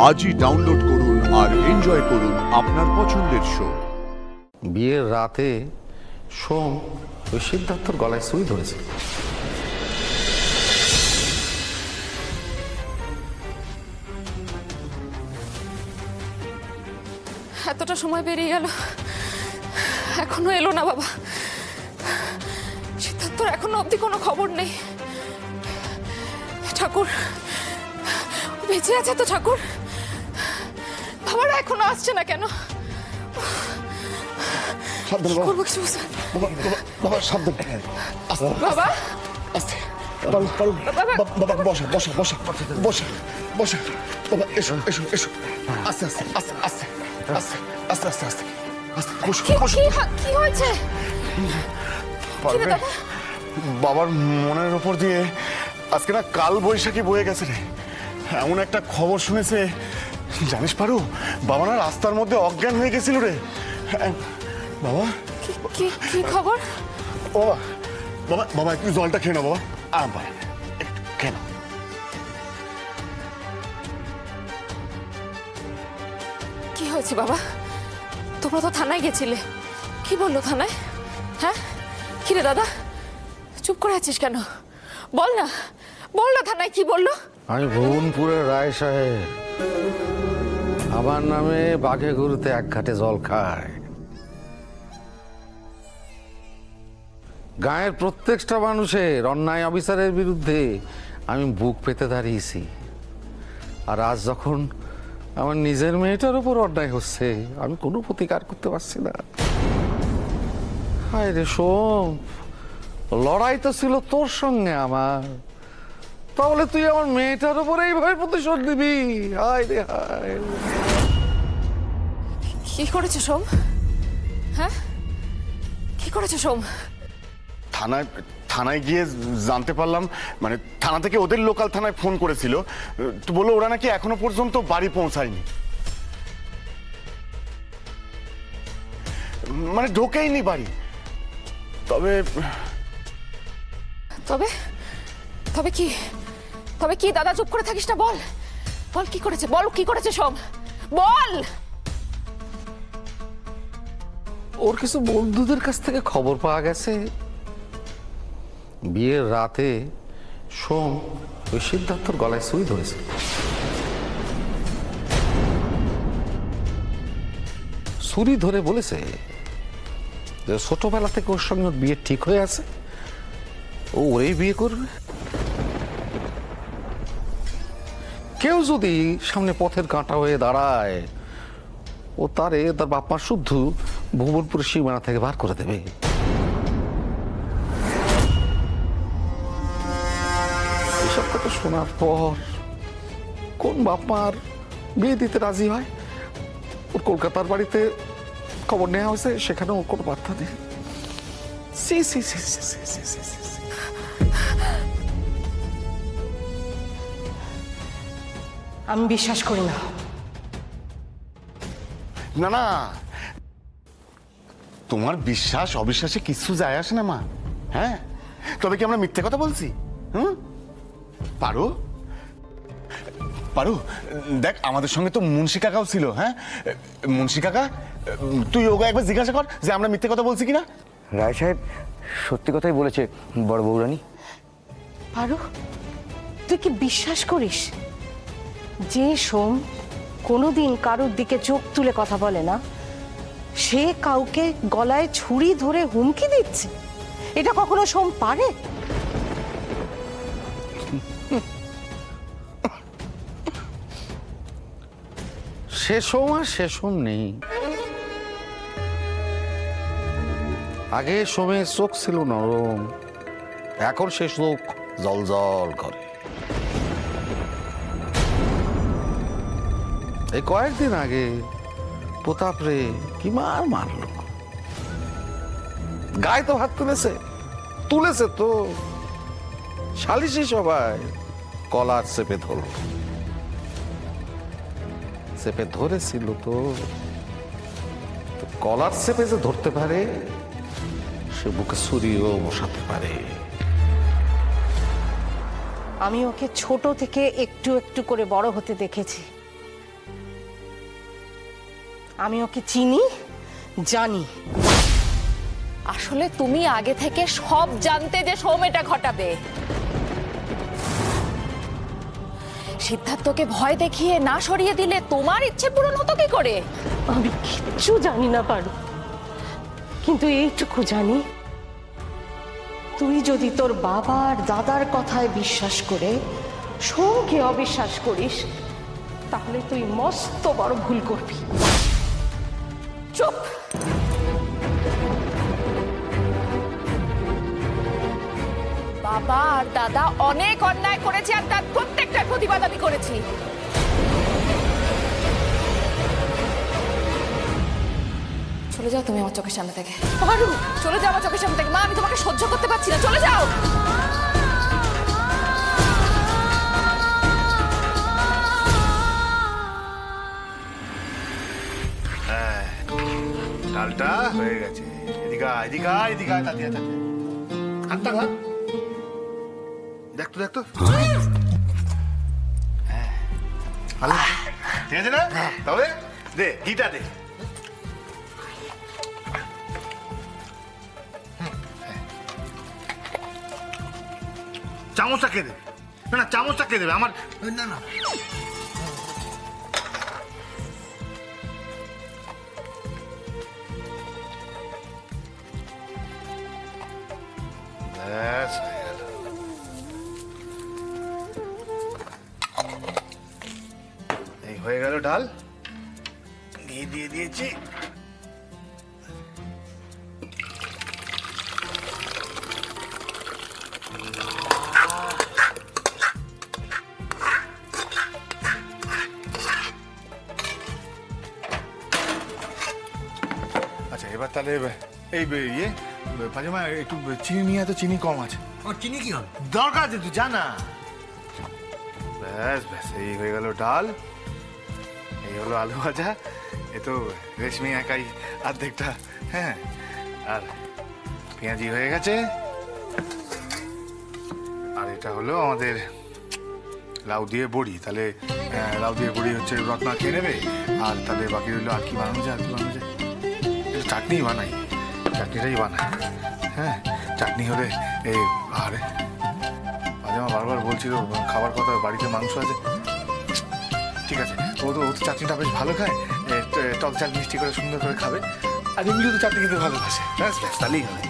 আজই ডাউনলোড করুন আর এনজয় করুন আপনার পছন্দের শো। বিয়ের রাতে সোম ওই সিদ্ধার্থর গলায় সুই ধরেছে। এতটা সময় পেরিয়ে গেল, এখনো এলো না বাবা। সিদ্ধার্থর এখনো অবধি কোনো খবর নেই। ঠাকুর বেঁচে আছে তো? ঠাকুর বাবারা এখনো আসছে না কেন? করবো কিছু বাবা, সাবধান। বাবা, আস্তে বাবা, বসা বসা বসা বসা বসা বাবা, এসো এসো এসো, আস্তে আস্তে আস্তে আস্তে আস্তে আস্তে আস্তে আস্তে আস্তে বসো বসো। কি হয়েছে? বাবার মনের ওপর দিয়ে আজকে না কাল বৈশাখী বয়ে গেছে রে। এমন একটা খবর শুনেছে, জানিস পারু, বাবা না রাস্তার মধ্যে অজ্ঞান হয়ে গেছিল রে। বাবা, কি খবর? বাবা বাবা বাবা একটু জলটা খেয়ে নাও বাবা, আরাম পায় একটু খেয়ে নাও। কি হয়েছে বাবা? তোমরা তো থানায় গেছিলে, কি বললো থানায়? হ্যাঁ কি রে দাদা, চুপ করে আছিস কেন? বল না, বল না, থানায় কি বললো? আমি ভুবনপুরের রায় সাহেব, আমার নামে বাঘে গরুতে এক ঘাটে জল খায়। গায়ের প্রত্যেকটা মানুষের অন্যায় অফিসারের বিরুদ্ধে আমি বুক পেতে দাঁড়িয়েছি। আর আজ যখন আমার নিজের মেয়েটার উপর অন্যায় হচ্ছে, আমি কোনো প্রতিকার করতে পারছি না। হায় রে সোম, লড়াই তো ছিল তোর সঙ্গে আমার, তাহলে তুই আমার মেয়েটার উপর এইভাবে প্রতিশোধ দিবি? হায় রে হায়। কি করেছে সোম? হ্যাঁ কি করেছে সোম? থানায় গিয়ে জানতে পারলাম, মানে থানা থেকে ওদের লোকাল থানায় ফোন করেছিল, তো বললো ওরা নাকি এখনো পর্যন্ত বাড়ি পৌঁছায়নি, মানে ঢোকেইনি বাড়ি। তবে তবে তবে কি? তবে কি দাদা, চুপ করে থাকিস না, বল বল কি করেছে, বল কি করেছে সোম, বল। ওর কিছু বন্ধুদের কাছ থেকে খবর পাওয়া গেছে, বিয়ের রাতে সোম ওই সিদ্ধার্থর গলায় সুই ধরেছে। ছুরি ধরে বলেছে যে ছোটবেলা থেকে ওর সঙ্গে বিয়ে ঠিক হয়ে আছে, ও ওরেই বিয়ে করবে। কেউ যদি সামনে পথের কাঁটা হয়ে দাঁড়ায়, ও তার বাপ-মা শুদ্ধ ভুবনপুরের সীমানা থেকে বার করে দেবে। এসব কথা শোনার পর কোন বাপ-মার বিয়ে দিতে রাজি হয়? ওর কলকাতার বাড়িতে খবর নেওয়া হয়েছে, সেখানে ওর কোনো বার্তা নেই। আমি বিশ্বাস করি না। না না, তোমার বিশ্বাস অবিশ্বাসে কিছু যায় আসে না মা। হ্যাঁ, তবে কি আমরা মিথ্যে কথা বলছি? পারো পারো, দেখ আমাদের সঙ্গে তো মুন্সি কাকাও ছিল। হ্যাঁ মুন্সি কাকা, তুই ওকে একবার জিজ্ঞাসা কর যে আমরা মিথ্যে কথা বলছি কিনা। রায় সাহেব সত্যি কথাই বলেছে বড় বৌরানী। পারো, তুই কি বিশ্বাস করিস যে সোম কোনোদিন কারোর দিকে চোখ তুলে কথা বলে না, সে কাউকে গলায় ছুরি ধরে হুমকি দিচ্ছে? এটা কখনো সোম পারে? শেষম আর শেষম নেই। আগে সোমের চোখ ছিল নরম, এখন সে চোখ জল জল করে। এই কয়েকদিন আগে প্রতাপ রে কি মারল, গায়ে তো হাত তুলেছে তো। সালিশি সবাই কলার চেপে ধরেছিল তো। কলার চেপে যে ধরতে পারে, সে বুকে ছুরিও বসাতে পারে। আমি ওকে ছোট থেকে একটু একটু করে বড় হতে দেখেছি। আমি ওকে চিনি, জানি। আসলে তুমি আগে থেকে সব জানতে যে সোম এটা ঘটাবে। সিদ্ধার্থকে ভয় দেখিয়ে না সরিয়ে দিলে তোমার ইচ্ছে পূরণ হতো কি করে? আমি কিচ্ছু জানি না পারু, কিন্তু এইটুকু জানি, তুই যদি তোর বাবার দাদার কথায় বিশ্বাস করে সোমকে অবিশ্বাস করিস, তাহলে তুই মস্ত বড় ভুল করবি। চুপ। বাবা আর দাদা অনেক অন্যায় করেছে, আর তার প্রত্যেকটার প্রতিবাদ আমি করেছি। চলে যাও তুমি আমার চোখের সামনে থেকে। পারু, চলে যাও আমার চোখের সামনে থেকে। মা, আমি তোমাকে সহ্য করতে পারছি না, চলে যাও। ডালটা হয়ে গেছে। এদিকে আয়, এদিকে আয়, এদিকে আয়, তাড়াতাড়ি আয়, তাড়াতাড়ি আয়। হাতটা ঘা। দেখ তো, দেখ তো। ভালো? ঠিক আছে না? তাহলে দে, ঘিটা দে। চামচটা খেয়ে দেবে। না না, চামচটা খেয়ে দেবে আমার। না না, ব্যাস হয়ে গেল। এই হয়ে গেল ডাল। ঘি দিয়ে দিয়েছি। আচ্ছা, এবার তাহলে এই ইয়ে পাজামা একটু চিনি নিয়ে, এত চিনি কম আছে। চিনি কি হবে? দরকার আছে, তুই জানা। ব্যাস ব্যাস, এই হয়ে গেল ডাল, এই হলো আলু ভাজা। এ তো রেশমি একাই অর্ধেকটা, হ্যাঁ। আর পেঁয়াজি হয়ে গেছে। আর এটা হলো আমাদের লাউ দিয়ে বড়ি। তাহলে লাউ দিয়ে বড়ি হচ্ছে রত্না খেয়ে নেবে। আর তাহলে বাকি রইলো আর কি বানানো যায়, আর কি বানানো যায়। চাটনি বানাই, চাটনিটাই বানাই। হ্যাঁ, চাটনি হলে এই। আরে পাজামা বারবার বলছিল খাবার কথা, বাড়িতে মাংস আছে। ঠিক আছে, ও তো চাটনিটা বেশ ভালো খায়। টক ঝাল মিষ্টি করে সুন্দর করে খাবে। আর এমনিও তো চাটনি খেতে ভালোবাসে। ব্যাস ব্যাস, তাহলেই হবে।